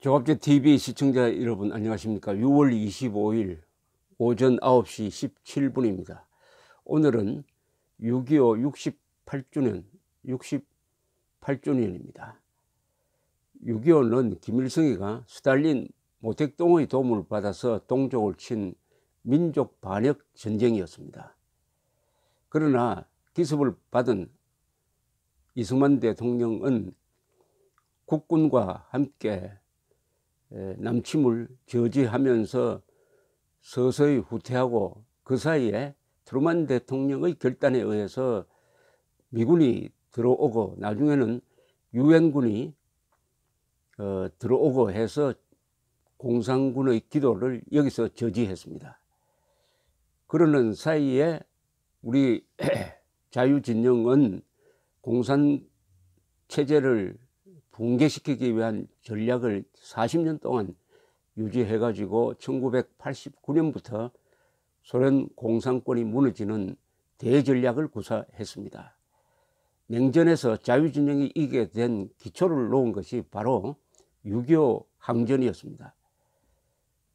조갑제 TV 시청자 여러분 안녕하십니까. 6월 25일 오전 9시 17분입니다. 오늘은 6.25 68주년입니다. 6.25는 김일성이가 스탈린 모택동의 도움을 받아서 동족을 친 민족 반역 전쟁이었습니다. 그러나 기습을 받은 이승만 대통령은 국군과 함께 남침을 저지하면서 서서히 후퇴하고, 그 사이에 트루만 대통령의 결단에 의해서 미군이 들어오고 나중에는 유엔군이 들어오고 해서 공산군의 기도를 여기서 저지했습니다. 그러는 사이에 우리 자유진영은 공산 체제를 붕괴시키기 위한 전략을 40년 동안 유지해 가지고 1989년부터 소련 공산권이 무너지는 대전략을 구사했습니다. 냉전에서 자유진영이 이기게 된 기초를 놓은 것이 바로 6.25 항전이었습니다.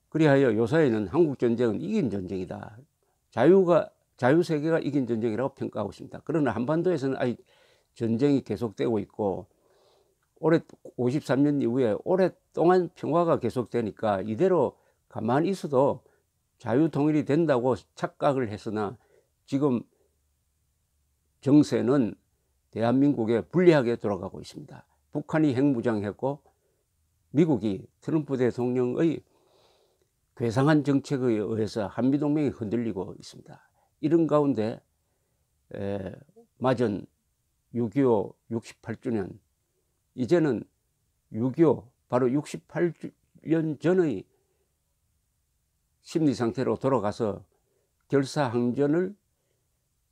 그리하여 요사이는 한국전쟁은 이긴 전쟁이다, 자유세계가 이긴 전쟁이라고 평가하고 있습니다. 그러나 한반도에서는 아직 전쟁이 계속되고 있고, 올해 53년 이후에 오랫동안 평화가 계속되니까 이대로 가만히 있어도 자유통일이 된다고 착각을 했으나, 지금 정세는 대한민국에 불리하게 돌아가고 있습니다. 북한이 핵무장했고 미국이 트럼프 대통령의 괴상한 정책에 의해서 한미동맹이 흔들리고 있습니다. 이런 가운데 맞은 6.25 68주년, 이제는 6.25 바로 68년 전의 심리 상태로 돌아가서 결사항전을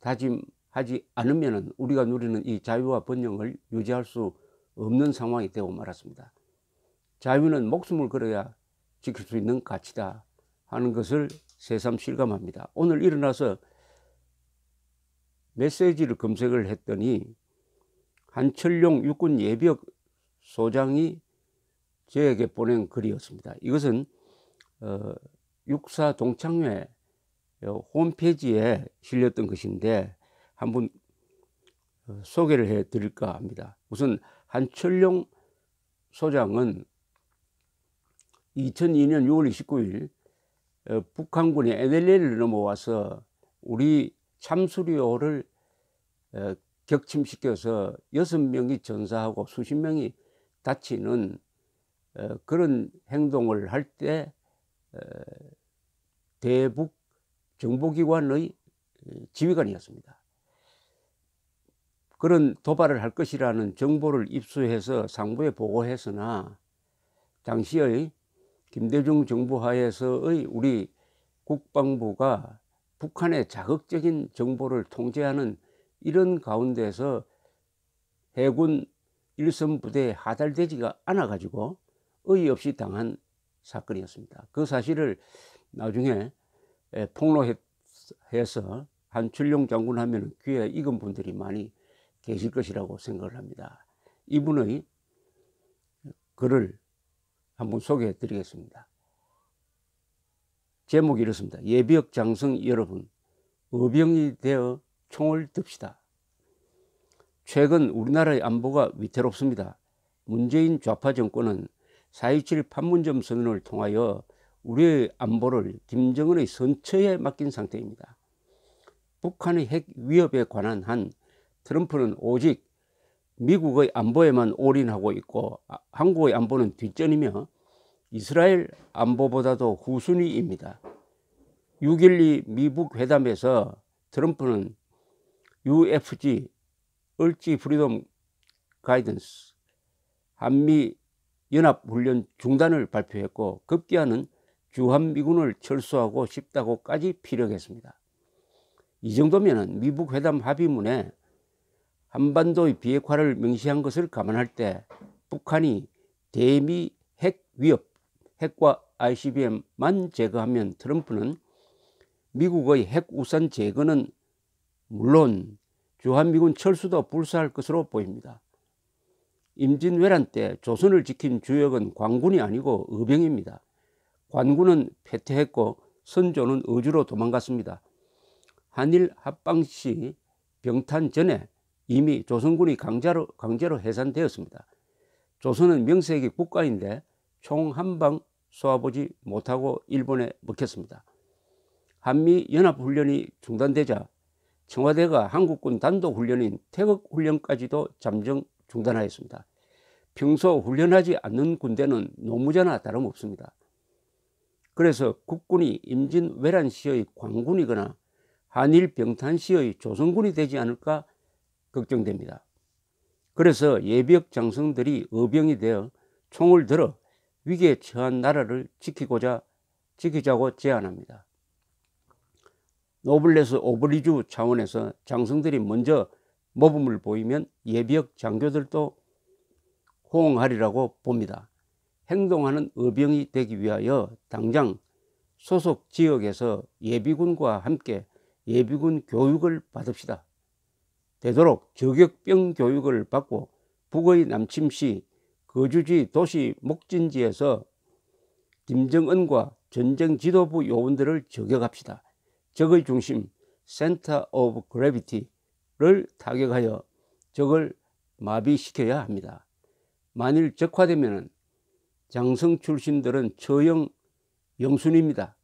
다짐하지 않으면 우리가 누리는 이 자유와 번영을 유지할 수 없는 상황이 되고 말았습니다. 자유는 목숨을 걸어야 지킬 수 있는 가치다 하는 것을 새삼 실감합니다. 오늘 일어나서 메시지를 검색을 했더니 한철룡 육군 예비역 소장이 저에게 보낸 글이었습니다. 이것은 육사 동창회 홈페이지에 실렸던 것인데 한번 소개를 해 드릴까 합니다. 우선 한철룡 소장은 2002년 6월 29일 북한군이 NLL을 넘어와서 우리 참수료를 격침시켜서 6명이 전사하고 수십 명이 다치는 그런 행동을 할 때 대북 정보기관의 지휘관이었습니다. 그런 도발을 할 것이라는 정보를 입수해서 상부에 보고했으나, 당시의 김대중 정부 하에서의 우리 국방부가 북한의 자극적인 정보를 통제하는 이런 가운데서 해군 일선부대에 하달되지가 않아 가지고 어이없이 당한 사건이었습니다. 그 사실을 나중에 폭로해서 한철룡 장군 하면 귀에 익은 분들이 많이 계실 것이라고 생각을 합니다. 이분의 글을 한번 소개해 드리겠습니다. 제목이 이렇습니다. 예비역 장성 여러분, 어병이 되어 총을 듭시다. 최근 우리나라의 안보가 위태롭습니다. 문재인 좌파 정권은 4.27 판문점 선언을 통하여 우리의 안보를 김정은의 선처에 맡긴 상태입니다. 북한의 핵 위협에 관한 한 트럼프는 오직 미국의 안보에만 올인하고 있고, 한국의 안보는 뒷전이며 이스라엘 안보보다도 후순위입니다. 6.12 미북 회담에서 트럼프는 UFG 얼지 프리덤 가이던스 한미 연합훈련 중단을 발표했고, 급기야는 주한미군을 철수하고 싶다고까지 피력했습니다. 이 정도면 미북 회담 합의문에 한반도의 비핵화를 명시한 것을 감안할 때 북한이 대미 핵 위협, 핵과 ICBM만 제거하면 트럼프는 미국의 핵 우산 제거는 물론 주한미군 철수도 불사할 것으로 보입니다. 임진왜란 때 조선을 지킨 주역은 관군이 아니고 의병입니다. 관군은 패퇴했고 선조는 어주로 도망갔습니다. 한일 합방 시 병탄 전에 이미 조선군이 강제로 해산되었습니다. 조선은 명색이 국가인데 총 한 방 쏘아보지 못하고 일본에 먹혔습니다. 한미연합훈련이 중단되자 청와대가 한국군 단독훈련인 태극훈련까지도 잠정 중단하였습니다. 평소 훈련하지 않는 군대는 노무자나 다름없습니다. 그래서 국군이 임진왜란 시의 관군이거나 한일 병탄 시의 조선군이 되지 않을까 걱정됩니다. 그래서 예비역 장성들이 의병이 되어 총을 들어 위기에 처한 나라를 지키자고 제안합니다. 노블레스 오브리주 차원에서 장성들이 먼저 모범을 보이면 예비역 장교들도 호응하리라고 봅니다. 행동하는 의병이 되기 위하여 당장 소속 지역에서 예비군과 함께 예비군 교육을 받읍시다. 되도록 저격병 교육을 받고 북의 남침시 거주지 도시 목진지에서 김정은과 전쟁 지도부 요원들을 저격합시다. 적의 중심 Center of Gravity를 타격하여 적을 마비시켜야 합니다. 만일 적화되면 장성 출신들은 처형 영순입니다.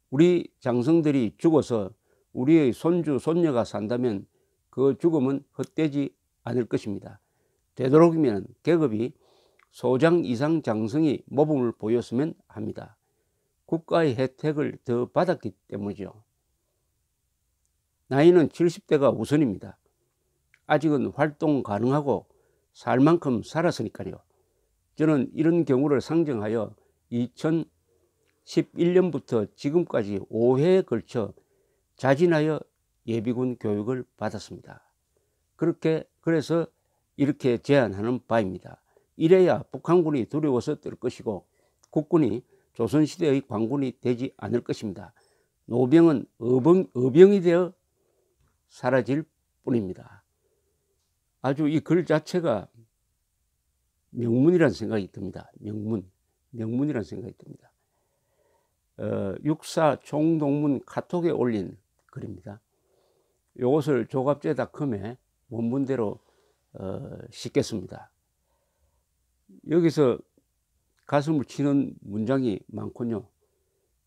우리 장성들이 죽어서 우리의 손주 손녀가 산다면 그 죽음은 헛되지 않을 것입니다. 되도록이면 계급이 소장 이상 장성이 모범을 보였으면 합니다. 국가의 혜택을 더 받았기 때문이죠. 나이는 70대가 우선입니다. 아직은 활동 가능하고 살 만큼 살았으니까요. 저는 이런 경우를 상정하여 2011년부터 지금까지 5회에 걸쳐 자진하여 예비군 교육을 받았습니다. 그래서 이렇게 제안하는 바입니다. 이래야 북한군이 두려워서 떨 것이고 국군이 조선시대의 관군이 되지 않을 것입니다. 노병은 의병이 되어 사라질 뿐입니다. 아주 이 글 자체가 명문이라는 생각이 듭니다. 명문이라는 생각이 듭니다. 육사 총동문 카톡에 올린 글입니다. 이것을 조갑제닷컴에 원문대로 싣겠습니다. 여기서 가슴을 치는 문장이 많군요.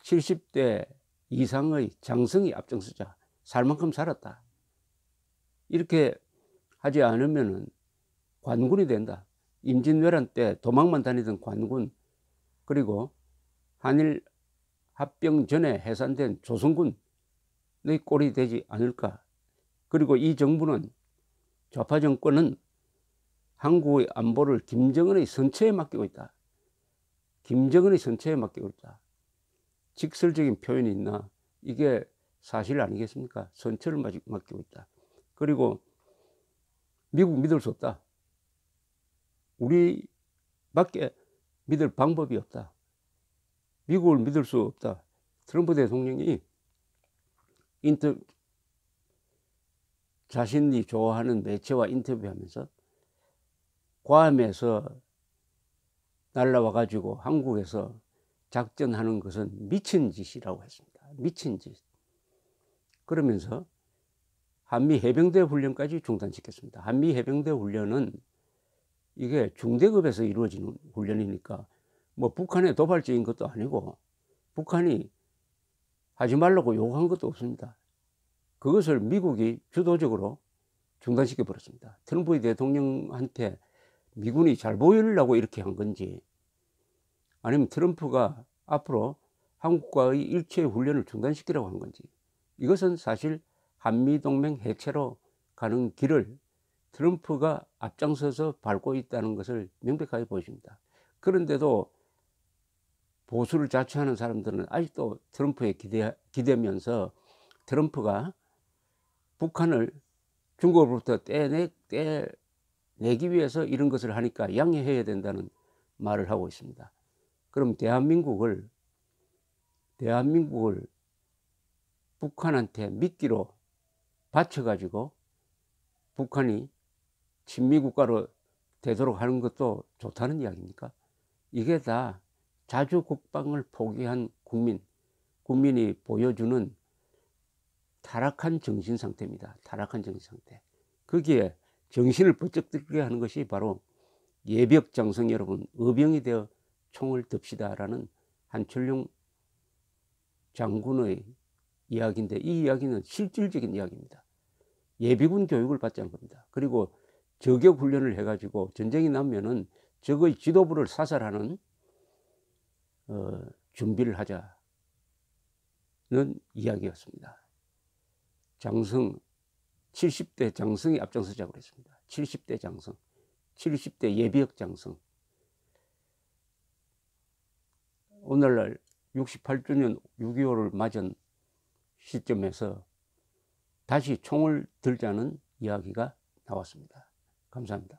70대 이상의 장성이 앞장서자. 살 만큼 살았다. 이렇게 하지 않으면 관군이 된다. 임진왜란 때 도망만 다니던 관군, 그리고 한일 합병 전에 해산된 조선군의 꼴이 되지 않을까. 그리고 이 정부는, 좌파 정권은 한국의 안보를 김정은의 선처에 맡기고 있다. 김정은의 선처에 맡기고 있다. 직설적인 표현이 있나? 이게 사실 아니겠습니까? 선처를 맡기고 있다. 그리고 미국 믿을 수 없다. 우리밖에 믿을 방법이 없다. 미국을 믿을 수 없다. 트럼프 대통령이 자신이 좋아하는 매체와 인터뷰하면서 괌에서 날라와 가지고 한국에서 작전하는 것은 미친 짓이라고 했습니다. 미친 짓. 그러면서 한미 해병대 훈련까지 중단시켰습니다. 한미 해병대 훈련은 이게 중대급에서 이루어지는 훈련이니까 뭐 북한의 도발적인 것도 아니고 북한이 하지 말라고 요구한 것도 없습니다. 그것을 미국이 주도적으로 중단시켜 버렸습니다. 트럼프 대통령한테 미군이 잘 보이려고 이렇게 한 건지, 아니면 트럼프가 앞으로 한국과의 일체의 훈련을 중단시키려고 한 건지, 이것은 사실 한미동맹 해체로 가는 길을 트럼프가 앞장서서 밟고 있다는 것을 명백하게 보여줍니다. 그런데도 보수를 자처하는 사람들은 아직도 트럼프에 기대면서 트럼프가 북한을 중국으로부터 떼내기 위해서 이런 것을 하니까 양해해야 된다는 말을 하고 있습니다. 그럼 대한민국을 북한한테 미끼로 받쳐가지고 북한이 친미국가로 되도록 하는 것도 좋다는 이야기입니까? 이게 다 자주 국방을 포기한 국민이 보여주는 타락한 정신 상태입니다. 타락한 정신 상태. 거기에 정신을 번쩍 들게 하는 것이 바로 예벽장성 여러분, 의병이 되어 총을 듭시다라는 한철룡 장군의 이야기인데, 이 이야기는 실질적인 이야기입니다. 예비군 교육을 받자는 겁니다. 그리고 저격 훈련을 해가지고 전쟁이 나면은 적의 지도부를 사살하는 준비를 하자는 이야기였습니다. 장성 70대 장성이 앞장서자고 그랬습니다. 70대 장성, 70대 예비역 장성. 오늘날 68주년 6.25를 맞은 시점에서 다시 총을 들자는 이야기가 나왔습니다. 감사합니다.